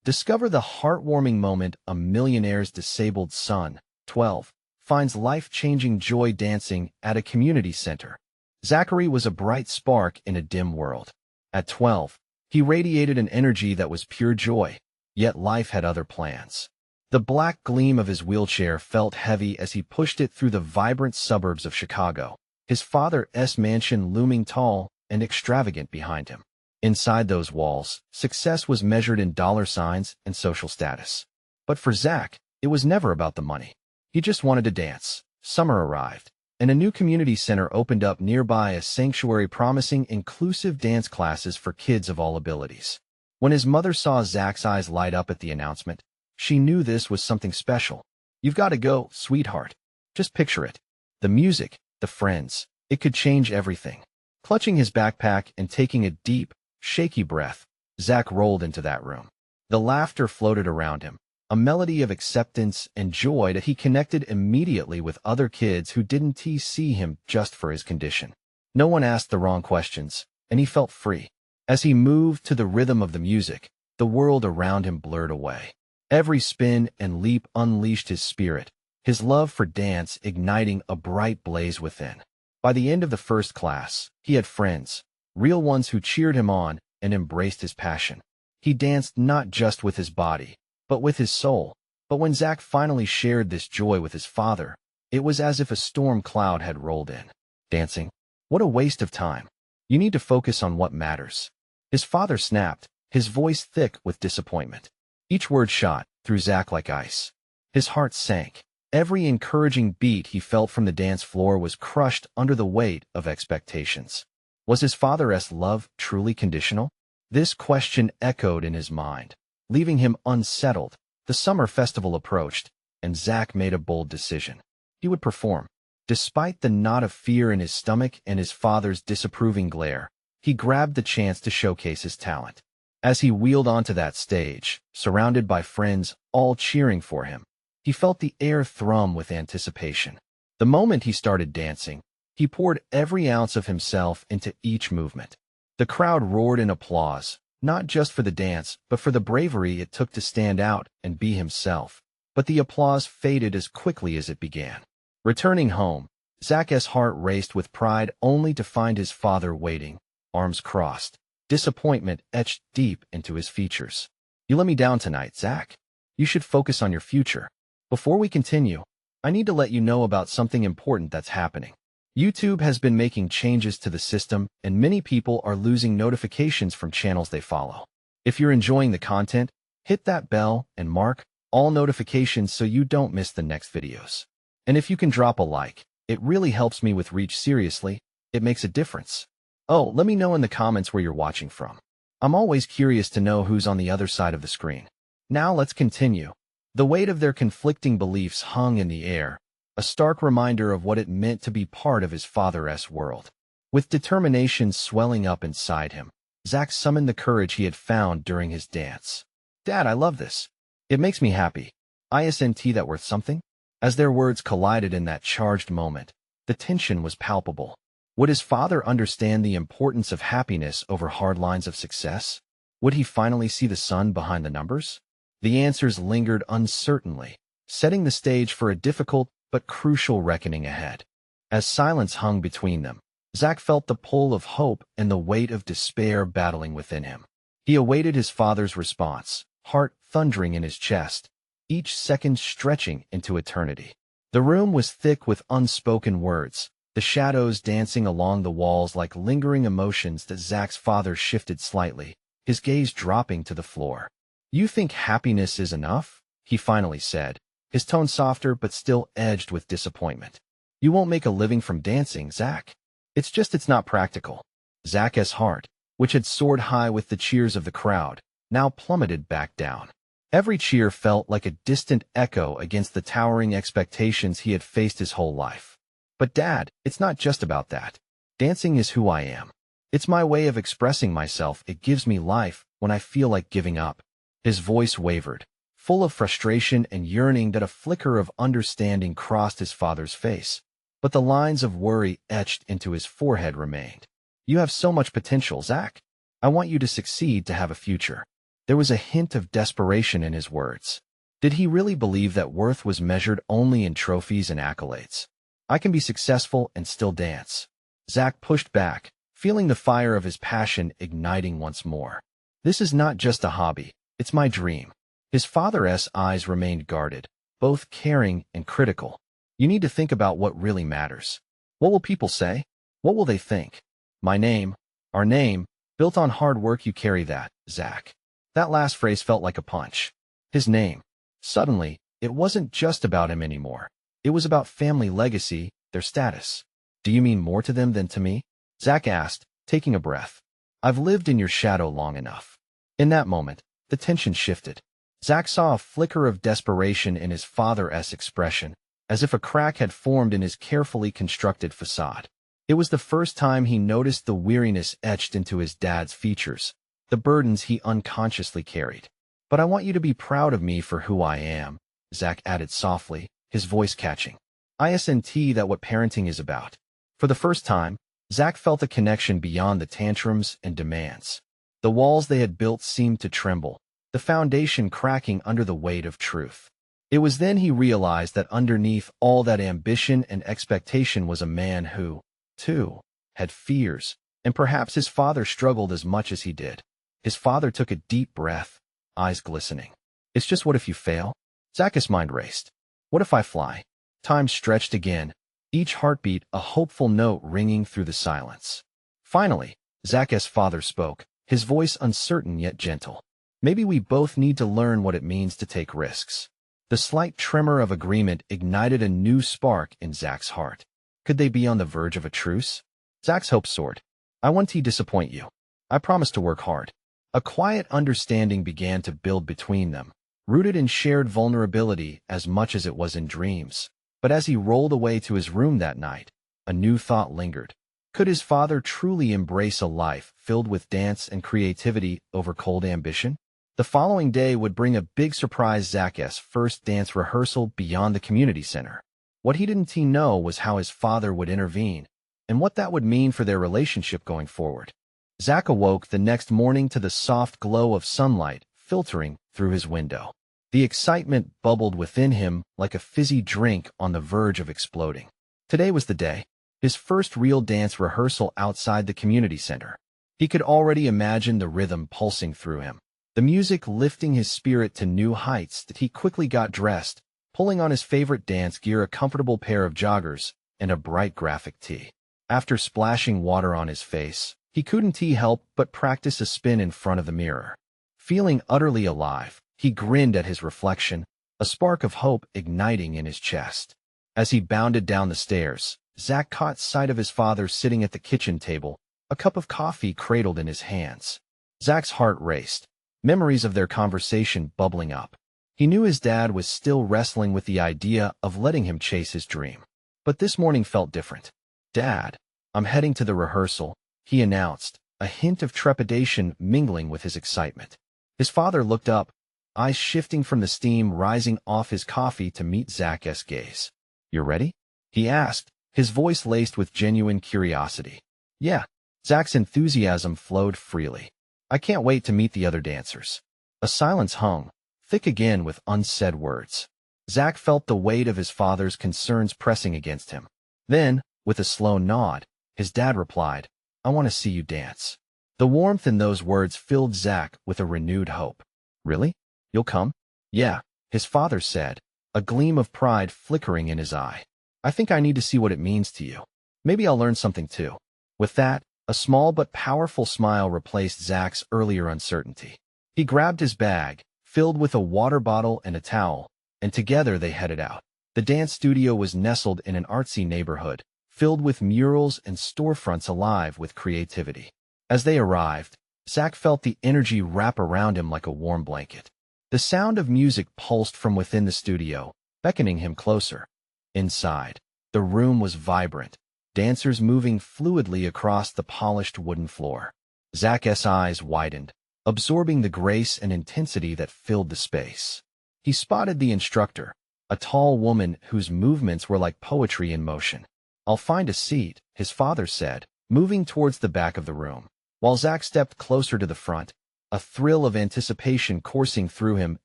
Discover the heartwarming moment a millionaire's disabled son, 12, finds life-changing joy dancing at a community center. Zachary was a bright spark in a dim world. At 12, he radiated an energy that was pure joy, yet life had other plans. The black gleam of his wheelchair felt heavy as he pushed it through the vibrant suburbs of Chicago, his father's mansion looming tall and extravagant behind him. Inside those walls, success was measured in dollar signs and social status. But for Zach, it was never about the money. He just wanted to dance. Summer arrived, and a new community center opened up nearby, a sanctuary promising inclusive dance classes for kids of all abilities. When his mother saw Zach's eyes light up at the announcement, she knew this was something special. "You've got to go, sweetheart." Just picture it. The music, the friends, it could change everything. Clutching his backpack and taking a deep, shaky breath, Zach rolled into that room. The laughter floated around him, a melody of acceptance and joy that he connected immediately with other kids who didn't see him just for his condition. No one asked the wrong questions, and he felt free. As he moved to the rhythm of the music, the world around him blurred away. Every spin and leap unleashed his spirit, his love for dance igniting a bright blaze within. By the end of the first class, he had friends, real ones who cheered him on and embraced his passion. He danced not just with his body, but with his soul. But when Zach finally shared this joy with his father, it was as if a storm cloud had rolled in. "Dancing? What a waste of time. You need to focus on what matters." His father snapped, his voice thick with disappointment. Each word shot through Zach like ice. His heart sank. Every encouraging beat he felt from the dance floor was crushed under the weight of expectations. Was his father's love truly conditional? This question echoed in his mind, leaving him unsettled. The summer festival approached, and Zach made a bold decision. He would perform. Despite the knot of fear in his stomach and his father's disapproving glare, he grabbed the chance to showcase his talent. As he wheeled onto that stage, surrounded by friends all cheering for him, he felt the air thrum with anticipation. The moment he started dancing, he poured every ounce of himself into each movement. The crowd roared in applause, not just for the dance, but for the bravery it took to stand out and be himself. But the applause faded as quickly as it began. Returning home, Zach's heart raced with pride only to find his father waiting, arms crossed. Disappointment etched deep into his features. "You let me down tonight, Zach. You should focus on your future." Before we continue, I need to let you know about something important that's happening. YouTube has been making changes to the system, and many people are losing notifications from channels they follow. If you're enjoying the content, hit that bell and mark all notifications so you don't miss the next videos. And if you can drop a like, it really helps me with reach. Seriously, it makes a difference. Oh, let me know in the comments where you're watching from. I'm always curious to know who's on the other side of the screen. Now let's continue. The weight of their conflicting beliefs hung in the air, a stark reminder of what it meant to be part of his father's world. With determination swelling up inside him, Zach summoned the courage he had found during his dance. "Dad, I love this. It makes me happy. Isn't that worth something?" As their words collided in that charged moment, the tension was palpable. Would his father understand the importance of happiness over hard lines of success? Would he finally see the sun behind the numbers? The answers lingered uncertainly, setting the stage for a difficult but crucial reckoning ahead. As silence hung between them, Zach felt the pull of hope and the weight of despair battling within him. He awaited his father's response, heart thundering in his chest, each second stretching into eternity. The room was thick with unspoken words, the shadows dancing along the walls like lingering emotions. That Zach's father shifted slightly, his gaze dropping to the floor. "You think happiness is enough?" he finally said, his tone softer but still edged with disappointment. "You won't make a living from dancing, Zach. It's not practical." Zach's heart, which had soared high with the cheers of the crowd, now plummeted back down. Every cheer felt like a distant echo against the towering expectations he had faced his whole life. "But Dad, it's not just about that. Dancing is who I am. It's my way of expressing myself. It gives me life when I feel like giving up." His voice wavered, full of frustration and yearning. That a flicker of understanding crossed his father's face, but the lines of worry etched into his forehead remained. "You have so much potential, Zach. I want you to succeed, to have a future. There was a hint of desperation in his words. Did he really believe that worth was measured only in trophies and accolades? I can be successful and still dance. Zach pushed back, feeling the fire of his passion igniting once more. This is not just a hobby, it's my dream. His father's eyes remained guarded, both caring and critical. You need to think about what really matters. What will people say? What will they think? My name, our name, built on hard work, you carry that, Zach. That last phrase felt like a punch. His name. Suddenly, it wasn't just about him anymore. It was about family legacy, their status. Do you mean more to them than to me? Zach asked, taking a breath. I've lived in your shadow long enough. In that moment, the tension shifted. Zach saw a flicker of desperation in his father's expression, as if a crack had formed in his carefully constructed facade. It was the first time he noticed the weariness etched into his dad's features, the burdens he unconsciously carried. But I want you to be proud of me for who I am, Zach added softly, his voice catching. Isn't that what parenting is about? For the first time, Zach felt a connection beyond the tantrums and demands. The walls they had built seemed to tremble, the foundation cracking under the weight of truth. It was then he realized that underneath all that ambition and expectation was a man who, too, had fears, and perhaps his father struggled as much as he did. His father took a deep breath, eyes glistening. It's just what if you fail? Zach's mind raced. What if I fly? Time stretched again, each heartbeat a hopeful note ringing through the silence. Finally, Zach's father spoke, his voice uncertain yet gentle. Maybe we both need to learn what it means to take risks. The slight tremor of agreement ignited a new spark in Zach's heart. Could they be on the verge of a truce? Zach's hopes soared. I won't disappoint you. I promise to work hard. A quiet understanding began to build between them, rooted in shared vulnerability as much as it was in dreams. But as he rolled away to his room that night, a new thought lingered. Could his father truly embrace a life filled with dance and creativity over cold ambition? The following day would bring a big surprise: Zach's first dance rehearsal beyond the community center. What he didn't know was how his father would intervene, and what that would mean for their relationship going forward. Zach awoke the next morning to the soft glow of sunlight filtering through his window. The excitement bubbled within him like a fizzy drink on the verge of exploding. Today was the day, his first real dance rehearsal outside the community center. He could already imagine the rhythm pulsing through him, the music lifting his spirit to new heights. That he quickly got dressed, pulling on his favorite dance gear, a comfortable pair of joggers, and a bright graphic tee. After splashing water on his face, he couldn't help but practice a spin in front of the mirror. Feeling utterly alive, he grinned at his reflection, a spark of hope igniting in his chest. As he bounded down the stairs, Zach caught sight of his father sitting at the kitchen table, a cup of coffee cradled in his hands. Zach's heart raced, memories of their conversation bubbling up. He knew his dad was still wrestling with the idea of letting him chase his dream. But this morning felt different. Dad, I'm heading to the rehearsal, he announced, a hint of trepidation mingling with his excitement. His father looked up, eyes shifting from the steam rising off his coffee to meet Zach's gaze. "You're ready?" he asked, his voice laced with genuine curiosity. "Yeah." Zach's enthusiasm flowed freely. "I can't wait to meet the other dancers." A silence hung, thick again with unsaid words. Zach felt the weight of his father's concerns pressing against him. Then, with a slow nod, his dad replied, "I want to see you dance." The warmth in those words filled Zach with a renewed hope. "Really? You'll come?" "Yeah," his father said, a gleam of pride flickering in his eye. "I think I need to see what it means to you. Maybe I'll learn something too." With that, a small but powerful smile replaced Zach's earlier uncertainty. He grabbed his bag, filled with a water bottle and a towel, and together they headed out. The dance studio was nestled in an artsy neighborhood, filled with murals and storefronts alive with creativity. As they arrived, Zach felt the energy wrap around him like a warm blanket. The sound of music pulsed from within the studio, beckoning him closer. Inside, the room was vibrant, dancers moving fluidly across the polished wooden floor. Zach's eyes widened, absorbing the grace and intensity that filled the space. He spotted the instructor, a tall woman whose movements were like poetry in motion. "I'll find a seat," his father said, moving towards the back of the room. While Zach stepped closer to the front, a thrill of anticipation coursing through him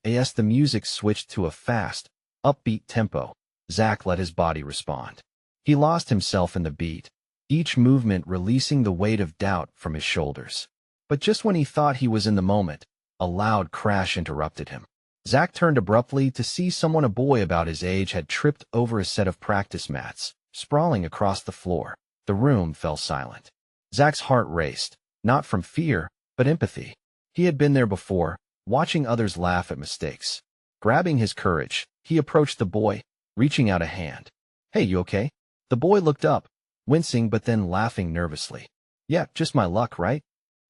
as the music switched to a fast, upbeat tempo. Zach let his body respond. He lost himself in the beat, each movement releasing the weight of doubt from his shoulders. But just when he thought he was in the moment, a loud crash interrupted him. Zach turned abruptly to see someone, a boy about his age, had tripped over a set of practice mats, sprawling across the floor. The room fell silent. Zach's heart raced, not from fear, but empathy. He had been there before, watching others laugh at mistakes. Grabbing his courage, he approached the boy, reaching out a hand. "Hey, you okay?" The boy looked up, wincing but then laughing nervously. "Yeah, just my luck, right?"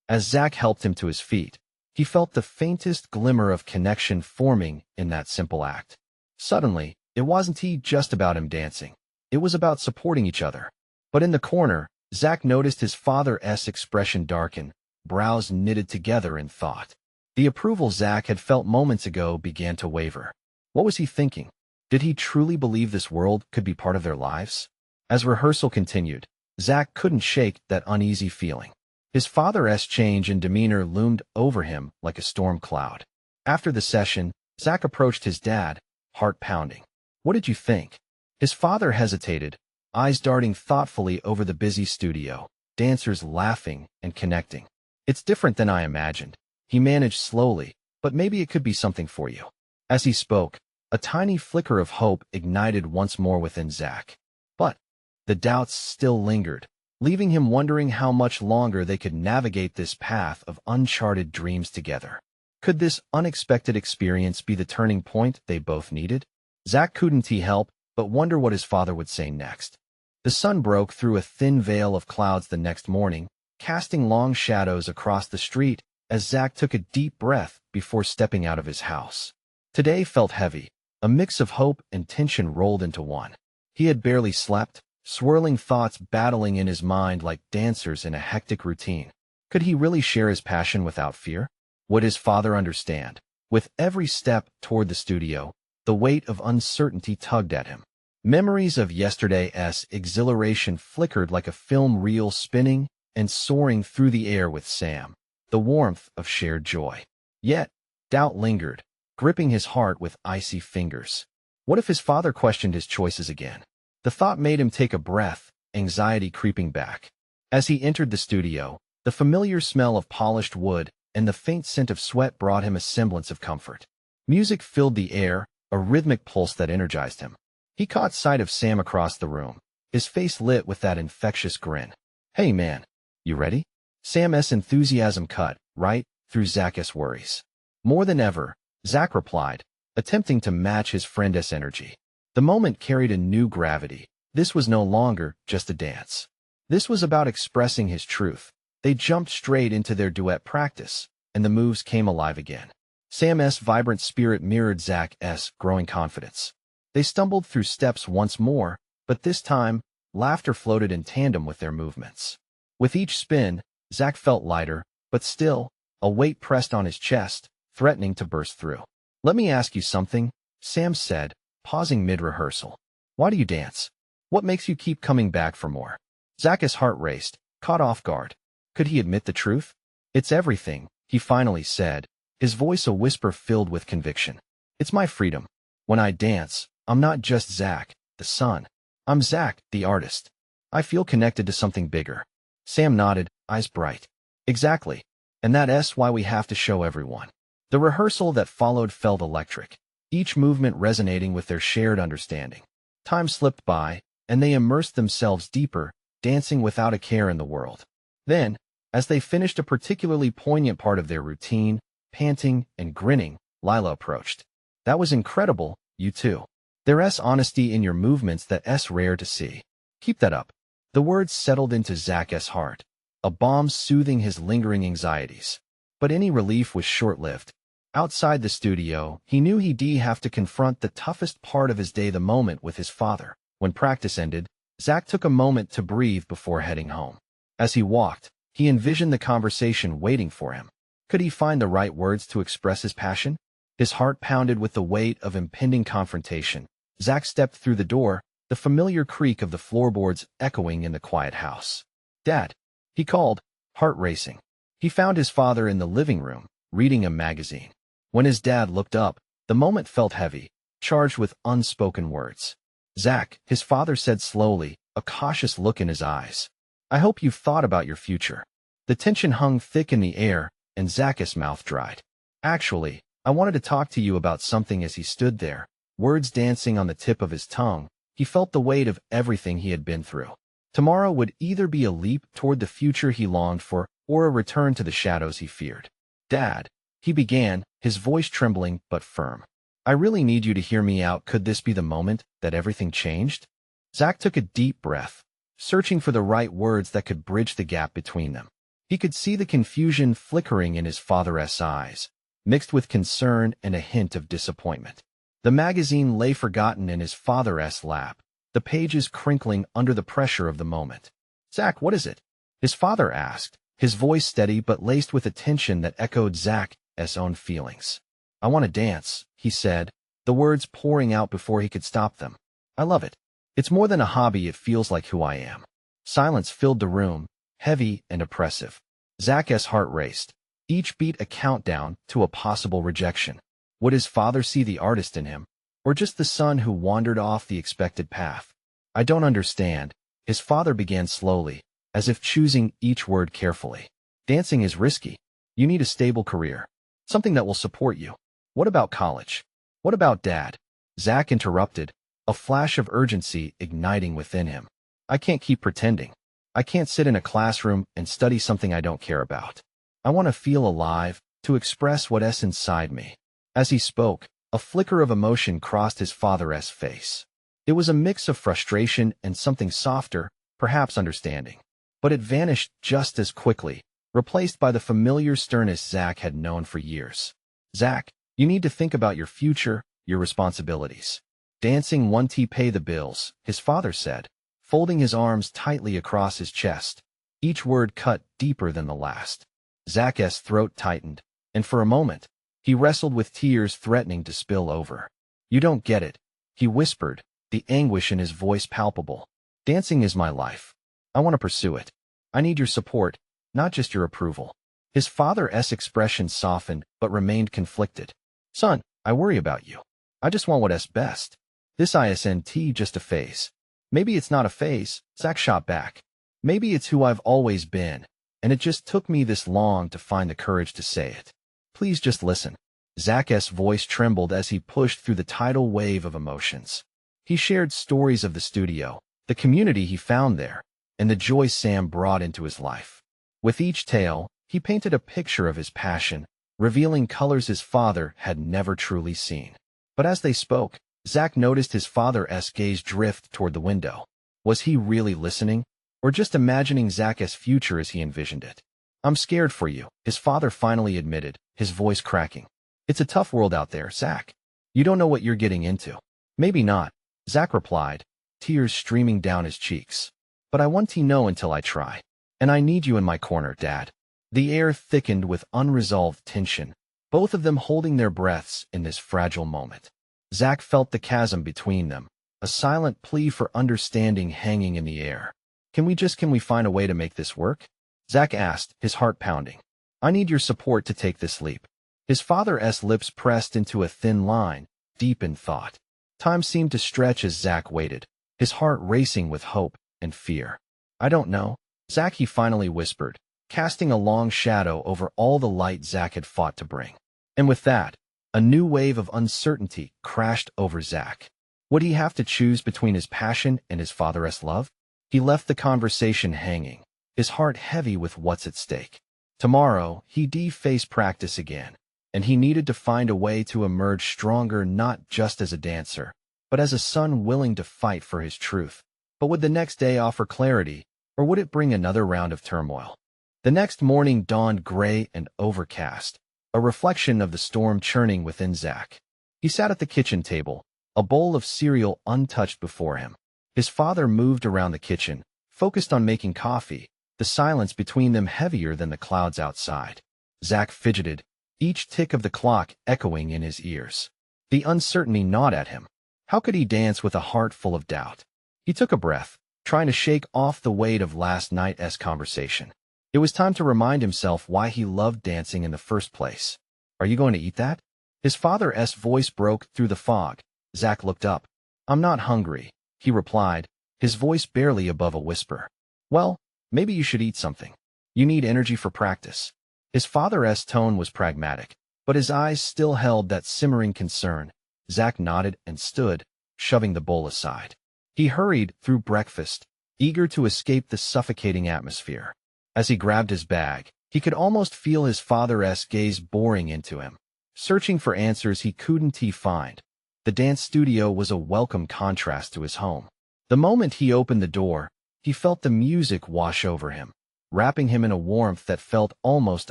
As Zach helped him to his feet, he felt the faintest glimmer of connection forming in that simple act. Suddenly, it wasn't just about him dancing. It was about supporting each other. But in the corner, Zach noticed his father's expression darken, brows knitted together in thought. The approval Zach had felt moments ago began to waver. What was he thinking? Did he truly believe this world could be part of their lives? As rehearsal continued, Zach couldn't shake that uneasy feeling. His father's change in demeanor loomed over him like a storm cloud. After the session, Zach approached his dad, heart pounding. "What did you think?" His father hesitated, eyes darting thoughtfully over the busy studio, dancers laughing and connecting. "It's different than I imagined," he managed slowly, "but maybe it could be something for you." As he spoke, a tiny flicker of hope ignited once more within Zach. But the doubts still lingered, leaving him wondering how much longer they could navigate this path of uncharted dreams together. Could this unexpected experience be the turning point they both needed? Zach couldn't help but wonder what his father would say next. The sun broke through a thin veil of clouds the next morning, casting long shadows across the street as Zach took a deep breath before stepping out of his house. Today felt heavy. A mix of hope and tension rolled into one. He had barely slept, swirling thoughts battling in his mind like dancers in a hectic routine. Could he really share his passion without fear? Would his father understand? With every step toward the studio, the weight of uncertainty tugged at him. Memories of yesterday's exhilaration flickered like a film reel spinning and soaring through the air with Sam, the warmth of shared joy. Yet, doubt lingered, gripping his heart with icy fingers. What if his father questioned his choices again? The thought made him take a breath, anxiety creeping back. As he entered the studio, the familiar smell of polished wood and the faint scent of sweat brought him a semblance of comfort. Music filled the air, a rhythmic pulse that energized him. He caught sight of Sam across the room, his face lit with that infectious grin. "Hey man, you ready?" Sam's enthusiasm cut right through Zach's worries. More than ever, Zach replied, attempting to match his friend's energy. The moment carried a new gravity. This was no longer just a dance. This was about expressing his truth. They jumped straight into their duet practice, and the moves came alive again. Sam's vibrant spirit mirrored Zach's growing confidence. They stumbled through steps once more, but this time, laughter floated in tandem with their movements. With each spin, Zach felt lighter, but still, a weight pressed on his chest, threatening to burst through. "Let me ask you something," Sam said, pausing mid-rehearsal. "Why do you dance? What makes you keep coming back for more?" Zach's heart raced, caught off guard. Could he admit the truth? "It's everything," he finally said, his voice a whisper filled with conviction. "It's my freedom. When I dance, I'm not just Zach, the son. I'm Zach, the artist. I feel connected to something bigger." Sam nodded, eyes bright. "Exactly. And that's why we have to show everyone." The rehearsal that followed felt electric, each movement resonating with their shared understanding. Time slipped by, and they immersed themselves deeper, dancing without a care in the world. Then, as they finished a particularly poignant part of their routine, panting and grinning, Lila approached. "That was incredible, you two. There's honesty in your movements that's rare to see. Keep that up." The words settled into Zach's heart, a balm soothing his lingering anxieties. But any relief was short-lived. Outside the studio, he knew he'd have to confront the toughest part of his day, the moment with his father. When practice ended, Zach took a moment to breathe before heading home. As he walked, he envisioned the conversation waiting for him. Could he find the right words to express his passion? His heart pounded with the weight of impending confrontation. Zach stepped through the door, the familiar creak of the floorboards echoing in the quiet house. "Dad," he called, heart racing. He found his father in the living room, reading a magazine. When his dad looked up, the moment felt heavy, charged with unspoken words. "Zach," his father said slowly, a cautious look in his eyes. "I hope you've thought about your future." The tension hung thick in the air, and Zach's mouth dried. "Actually, I wanted to talk to you about something." As he stood there, words dancing on the tip of his tongue, he felt the weight of everything he had been through. Tomorrow would either be a leap toward the future he longed for, or a return to the shadows he feared. "Dad," he began, his voice trembling but firm. "I really need you to hear me out. Could this be the moment that everything changed?" Zach took a deep breath, searching for the right words that could bridge the gap between them. He could see the confusion flickering in his father's eyes, mixed with concern and a hint of disappointment. The magazine lay forgotten in his father's lap, the pages crinkling under the pressure of the moment. "Zach, what is it?" his father asked, his voice steady but laced with a tension that echoed Zach's own feelings. "I want to dance," he said, the words pouring out before he could stop them. "I love it. It's more than a hobby, it feels like who I am." Silence filled the room, heavy and oppressive. Zach's heart raced, each beat a countdown to a possible rejection. Would his father see the artist in him, or just the son who wandered off the expected path? "I don't understand," his father began slowly, as if choosing each word carefully. "Dancing is risky. You need a stable career, something that will support you. What about college? What about Dad?" Zach interrupted, a flash of urgency igniting within him. "I can't keep pretending. I can't sit in a classroom and study something I don't care about. I want to feel alive, to express what's inside me." As he spoke, a flicker of emotion crossed his father's face. It was a mix of frustration and something softer, perhaps understanding. But it vanished just as quickly, replaced by the familiar sternness Zach had known for years. "Zach, you need to think about your future, your responsibilities. Dancing won't pay the bills," his father said, folding his arms tightly across his chest. Each word cut deeper than the last. Zach's throat tightened, and for a moment, he wrestled with tears threatening to spill over. "You don't get it," he whispered, the anguish in his voice palpable. "Dancing is my life. I want to pursue it. I need your support, not just your approval." His father's expression softened but remained conflicted. "Son, I worry about you. I just want what's best. This isn't just a phase." "Maybe it's not a phase," Zach shot back. "Maybe it's who I've always been, and it just took me this long to find the courage to say it. Please just listen." Zach's voice trembled as he pushed through the tidal wave of emotions. He shared stories of the studio, the community he found there, and the joy Sam brought into his life. With each tale, he painted a picture of his passion, revealing colors his father had never truly seen. But as they spoke, Zach noticed his father's gaze drift toward the window. Was he really listening, or just imagining Zach's future as he envisioned it? "I'm scared for you," his father finally admitted, his voice cracking. "It's a tough world out there, Zach. You don't know what you're getting into." "Maybe not," Zach replied, tears streaming down his cheeks. "But I want to know until I try. And I need you in my corner, Dad." The air thickened with unresolved tension, both of them holding their breaths in this fragile moment. Zach felt the chasm between them, a silent plea for understanding hanging in the air. Can we find a way to make this work?" Zach asked, his heart pounding. "I need your support to take this leap." His father's lips pressed into a thin line, deep in thought. Time seemed to stretch as Zach waited, his heart racing with hope and fear. "I don't know," Zach, he finally whispered, casting a long shadow over all the light Zach had fought to bring. And with that, a new wave of uncertainty crashed over Zach. Would he have to choose between his passion and his father's love? He left the conversation hanging, his heart heavy with what's at stake. Tomorrow, he'd face practice again, and he needed to find a way to emerge stronger, not just as a dancer, but as a son willing to fight for his truth. But would the next day offer clarity, or would it bring another round of turmoil? The next morning dawned gray and overcast, a reflection of the storm churning within Zach. He sat at the kitchen table, a bowl of cereal untouched before him. His father moved around the kitchen, focused on making coffee, the silence between them heavier than the clouds outside. Zach fidgeted, each tick of the clock echoing in his ears. The uncertainty gnawed at him. How could he dance with a heart full of doubt? He took a breath, trying to shake off the weight of last night's conversation. It was time to remind himself why he loved dancing in the first place. Are you going to eat that? His father's voice broke through the fog. Zach looked up. I'm not hungry, he replied, his voice barely above a whisper. Well, maybe you should eat something. You need energy for practice. His father's tone was pragmatic, but his eyes still held that simmering concern. Zach nodded and stood, shoving the bowl aside. He hurried through breakfast, eager to escape the suffocating atmosphere. As he grabbed his bag, he could almost feel his father's gaze boring into him, searching for answers he couldn't find. The dance studio was a welcome contrast to his home. The moment he opened the door, he felt the music wash over him, wrapping him in a warmth that felt almost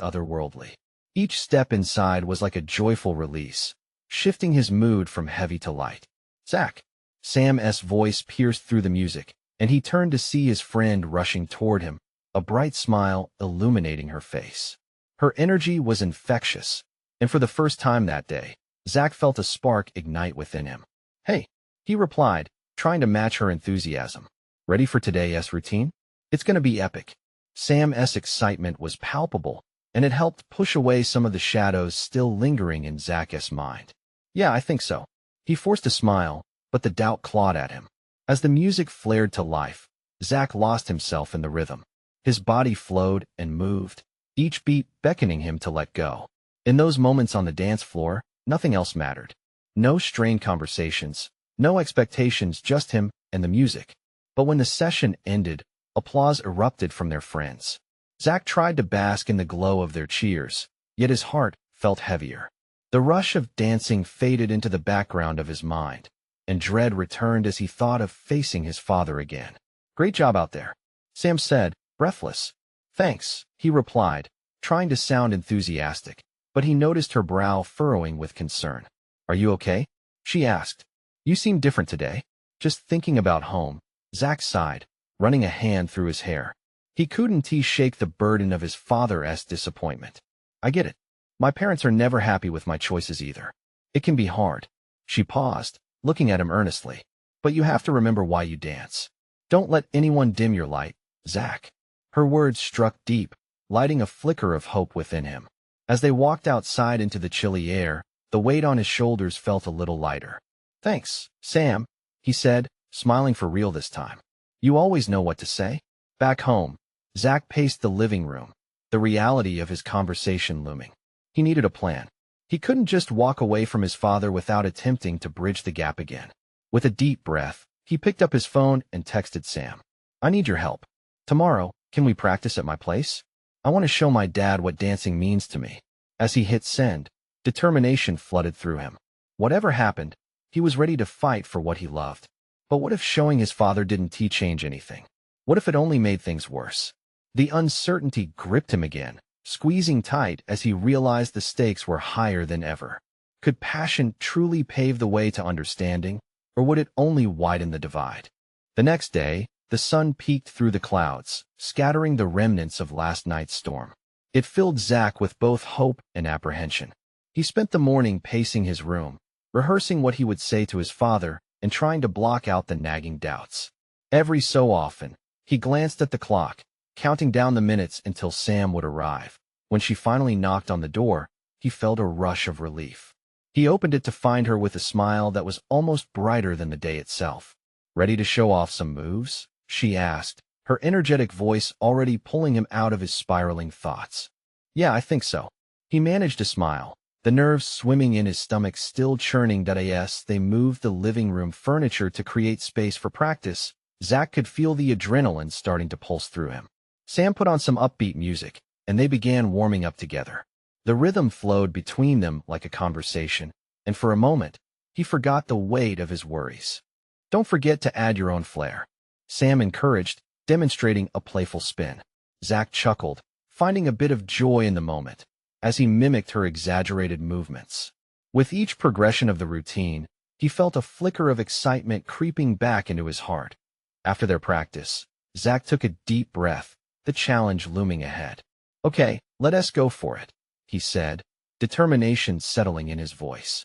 otherworldly. Each step inside was like a joyful release, shifting his mood from heavy to light. Zach. Sam's voice pierced through the music, and he turned to see his friend rushing toward him, a bright smile illuminating her face. Her energy was infectious, and for the first time that day, Zach felt a spark ignite within him. Hey, he replied, trying to match her enthusiasm. Ready for today's routine? It's going to be epic. Sam's excitement was palpable, and it helped push away some of the shadows still lingering in Zach's mind. Yeah, I think so. He forced a smile, but the doubt clawed at him. As the music flared to life, Zach lost himself in the rhythm. His body flowed and moved, each beat beckoning him to let go. In those moments on the dance floor, nothing else mattered. No strained conversations, no expectations, just him and the music. But when the session ended, applause erupted from their friends. Zach tried to bask in the glow of their cheers, yet his heart felt heavier. The rush of dancing faded into the background of his mind, and dread returned as he thought of facing his father again. Great job out there, Sam said, breathless. Thanks, he replied, trying to sound enthusiastic, but he noticed her brow furrowing with concern. Are you okay? She asked. You seem different today. Just thinking about home, Zach sighed, running a hand through his hair. He couldn't shake the burden of his father's disappointment. I get it. My parents are never happy with my choices either. It can be hard. She paused, looking at him earnestly. But you have to remember why you dance. Don't let anyone dim your light, Zach. Her words struck deep, lighting a flicker of hope within him. As they walked outside into the chilly air, the weight on his shoulders felt a little lighter. Thanks, Sam, he said, smiling for real this time. You always know what to say. Back home, Zach paced the living room, the reality of his conversation looming. He needed a plan. He couldn't just walk away from his father without attempting to bridge the gap again. With a deep breath, he picked up his phone and texted Sam. I need your help. Tomorrow, can we practice at my place? I want to show my dad what dancing means to me. As he hit send, determination flooded through him. Whatever happened, he was ready to fight for what he loved. But what if showing his father didn't change anything? What if it only made things worse? The uncertainty gripped him again, squeezing tight as he realized the stakes were higher than ever. Could passion truly pave the way to understanding, or would it only widen the divide? The next day, the sun peeked through the clouds, scattering the remnants of last night's storm. It filled Zach with both hope and apprehension. He spent the morning pacing his room, rehearsing what he would say to his father and trying to block out the nagging doubts. Every so often, he glanced at the clock, counting down the minutes until Sam would arrive. When she finally knocked on the door, he felt a rush of relief. He opened it to find her with a smile that was almost brighter than the day itself. Ready to show off some moves? She asked, her energetic voice already pulling him out of his spiraling thoughts. Yeah, I think so. He managed to smile, the nerves swimming in his stomach still churning. As they moved the living room furniture to create space for practice, Zach could feel the adrenaline starting to pulse through him. Sam put on some upbeat music, and they began warming up together. The rhythm flowed between them like a conversation, and for a moment, he forgot the weight of his worries. Don't forget to add your own flair, Sam encouraged, demonstrating a playful spin. Zach chuckled, finding a bit of joy in the moment, as he mimicked her exaggerated movements. With each progression of the routine, he felt a flicker of excitement creeping back into his heart. After their practice, Zach took a deep breath, the challenge looming ahead. Okay, let us go for it, he said, determination settling in his voice.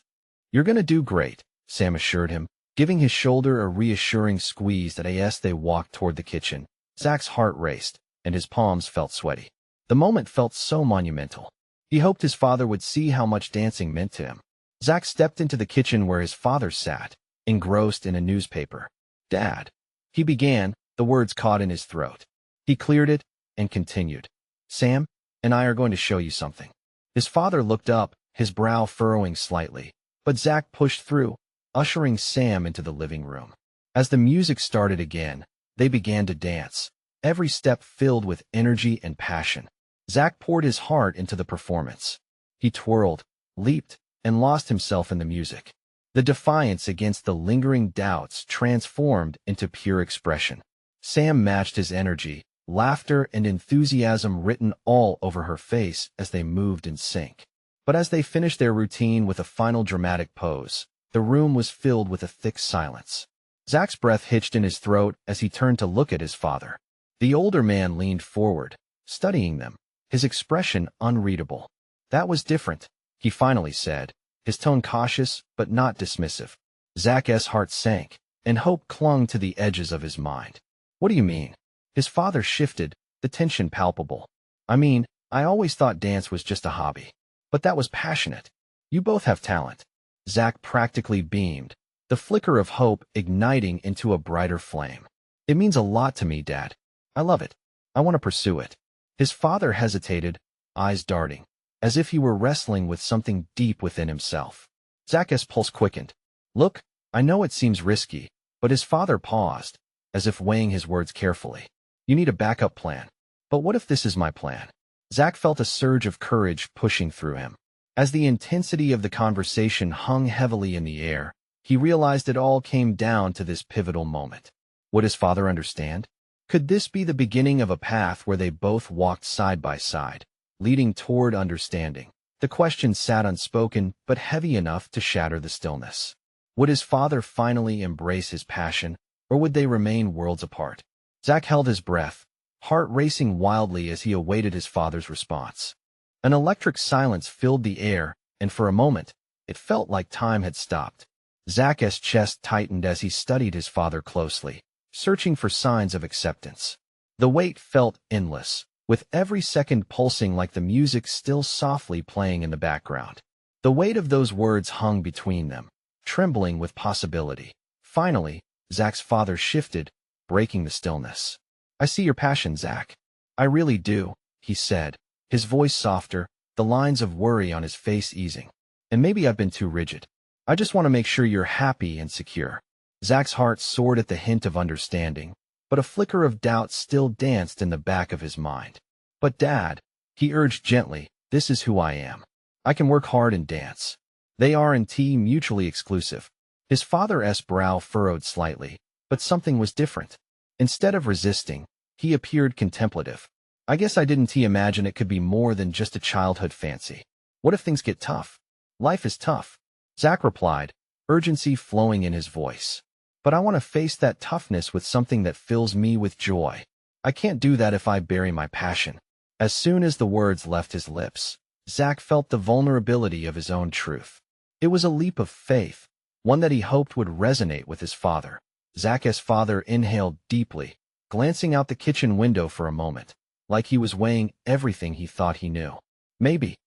You're gonna do great, Sam assured him, giving his shoulder a reassuring squeeze. As they walked toward the kitchen, Zach's heart raced, and his palms felt sweaty. The moment felt so monumental. He hoped his father would see how much dancing meant to him. Zach stepped into the kitchen where his father sat, engrossed in a newspaper. "Dad," he began, the words caught in his throat. He cleared it and continued. "Sam and I are going to show you something." His father looked up, his brow furrowing slightly, but Zach pushed through, ushering Sam into the living room. As the music started again, they began to dance, every step filled with energy and passion. Zach poured his heart into the performance. He twirled, leaped, and lost himself in the music. The defiance against the lingering doubts transformed into pure expression. Sam matched his energy, laughter and enthusiasm written all over her face as they moved in sync. But as they finished their routine with a final dramatic pose, the room was filled with a thick silence. Zach's breath hitched in his throat as he turned to look at his father. The older man leaned forward, studying them, his expression unreadable. "That was different," he finally said, his tone cautious but not dismissive. Zach's heart sank, and hope clung to the edges of his mind. "What do you mean?" His father shifted, the tension palpable. "I mean, I always thought dance was just a hobby. But that was passionate. You both have talent." Zach practically beamed, the flicker of hope igniting into a brighter flame. "It means a lot to me, Dad. I love it. I want to pursue it." His father hesitated, eyes darting, as if he were wrestling with something deep within himself. Zach's pulse quickened. "Look, I know it seems risky," but his father paused, as if weighing his words carefully. "You need a backup plan. But what if this is my plan?" Zach felt a surge of courage pushing through him. As the intensity of the conversation hung heavily in the air, he realized it all came down to this pivotal moment. Would his father understand? Could this be the beginning of a path where they both walked side by side, leading toward understanding? The question sat unspoken, but heavy enough to shatter the stillness. Would his father finally embrace his passion, or would they remain worlds apart? Zach held his breath, heart racing wildly as he awaited his father's response. An electric silence filled the air, and for a moment, it felt like time had stopped. Zach's chest tightened as he studied his father closely, searching for signs of acceptance. The wait felt endless, with every second pulsing like the music still softly playing in the background. The weight of those words hung between them, trembling with possibility. Finally, Zach's father shifted, breaking the stillness. "I see your passion, Zach. I really do," he said, his voice softer, the lines of worry on his face easing. "And maybe I've been too rigid. I just want to make sure you're happy and secure." Zach's heart soared at the hint of understanding, but a flicker of doubt still danced in the back of his mind. "But Dad," he urged gently, "this is who I am. I can work hard and dance. They aren't mutually exclusive." His father's brow furrowed slightly, but something was different. Instead of resisting, he appeared contemplative. "I guess I didn't imagine it could be more than just a childhood fancy. What if things get tough?" "Life is tough," Zach replied, urgency flowing in his voice. "But I want to face that toughness with something that fills me with joy. I can't do that if I bury my passion." As soon as the words left his lips, Zach felt the vulnerability of his own truth. It was a leap of faith, one that he hoped would resonate with his father. Zach's father inhaled deeply, glancing out the kitchen window for a moment, like he was weighing everything he thought he knew. Maybe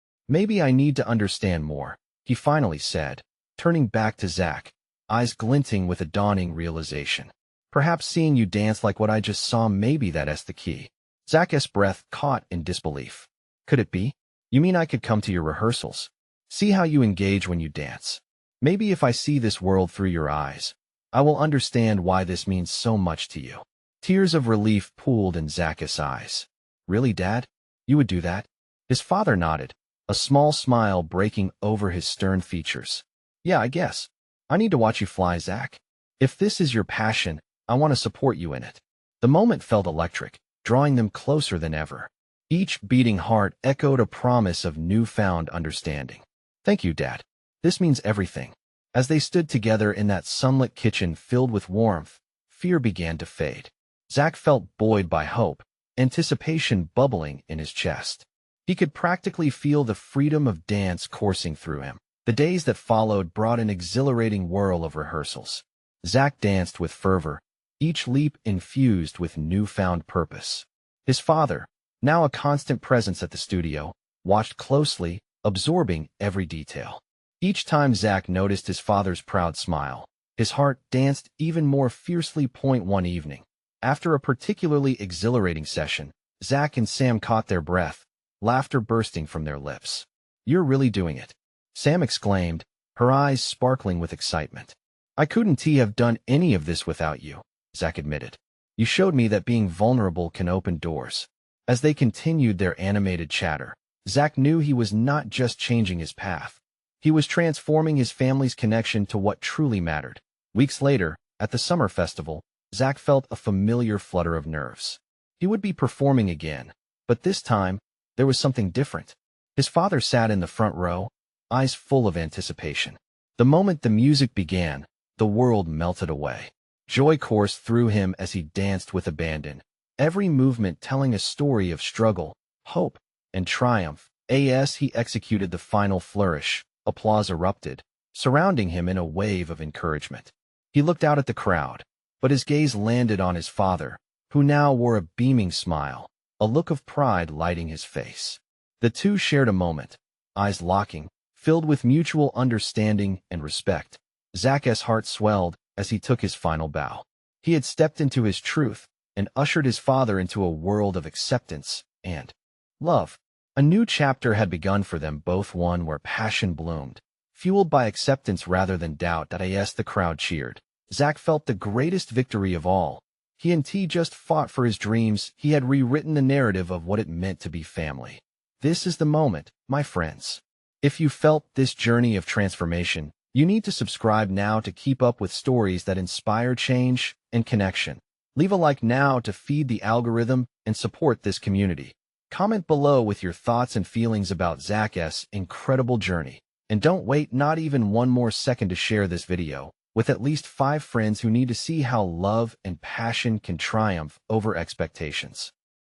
I need to understand more," he finally said, turning back to Zach, eyes glinting with a dawning realization. "Perhaps seeing you dance like what I just saw, maybe that's the key." Zach's breath caught in disbelief. "Could it be? You mean I could come to your rehearsals? See how you engage when you dance? Maybe if I see this world through your eyes, I will understand why this means so much to you." Tears of relief pooled in Zach's eyes. "Really, Dad? You would do that?" His father nodded, a small smile breaking over his stern features. "Yeah, I guess. I need to watch you fly, Zach. If this is your passion, I want to support you in it." The moment felt electric, drawing them closer than ever. Each beating heart echoed a promise of newfound understanding. "Thank you, Dad. This means everything." As they stood together in that sunlit kitchen filled with warmth, fear began to fade. Zach felt buoyed by hope, anticipation bubbling in his chest. He could practically feel the freedom of dance coursing through him. The days that followed brought an exhilarating whirl of rehearsals. Zach danced with fervor, each leap infused with newfound purpose. His father, now a constant presence at the studio, watched closely, absorbing every detail. Each time Zach noticed his father's proud smile, his heart danced even more fiercely. One evening, after a particularly exhilarating session, Zach and Sam caught their breath, laughter bursting from their lips. "You're really doing it," Sam exclaimed, her eyes sparkling with excitement. "I couldn't have done any of this without you," Zach admitted. "You showed me that being vulnerable can open doors." As they continued their animated chatter, Zach knew he was not just changing his path. He was transforming his family's connection to what truly mattered. Weeks later, at the summer festival, Zach felt a familiar flutter of nerves. He would be performing again, but this time, there was something different. His father sat in the front row, eyes full of anticipation. The moment the music began, the world melted away. Joy coursed through him as he danced with abandon, every movement telling a story of struggle, hope, and triumph. As he executed the final flourish, applause erupted, surrounding him in a wave of encouragement. He looked out at the crowd, but his gaze landed on his father, who now wore a beaming smile, a look of pride lighting his face. The two shared a moment, eyes locking, filled with mutual understanding and respect. Zach's heart swelled as he took his final bow. He had stepped into his truth and ushered his father into a world of acceptance and love. A new chapter had begun for them both, one where passion bloomed, fueled by acceptance rather than doubt. As the crowd cheered, Zach felt the greatest victory of all. He and T just fought for his dreams. He had rewritten the narrative of what it meant to be family. This is the moment, my friends. If you felt this journey of transformation, you need to subscribe now to keep up with stories that inspire change and connection. Leave a like now to feed the algorithm and support this community. Comment below with your thoughts and feelings about Zach's incredible journey. And don't wait not even one more second to share this video with at least 5 friends who need to see how love and passion can triumph over expectations.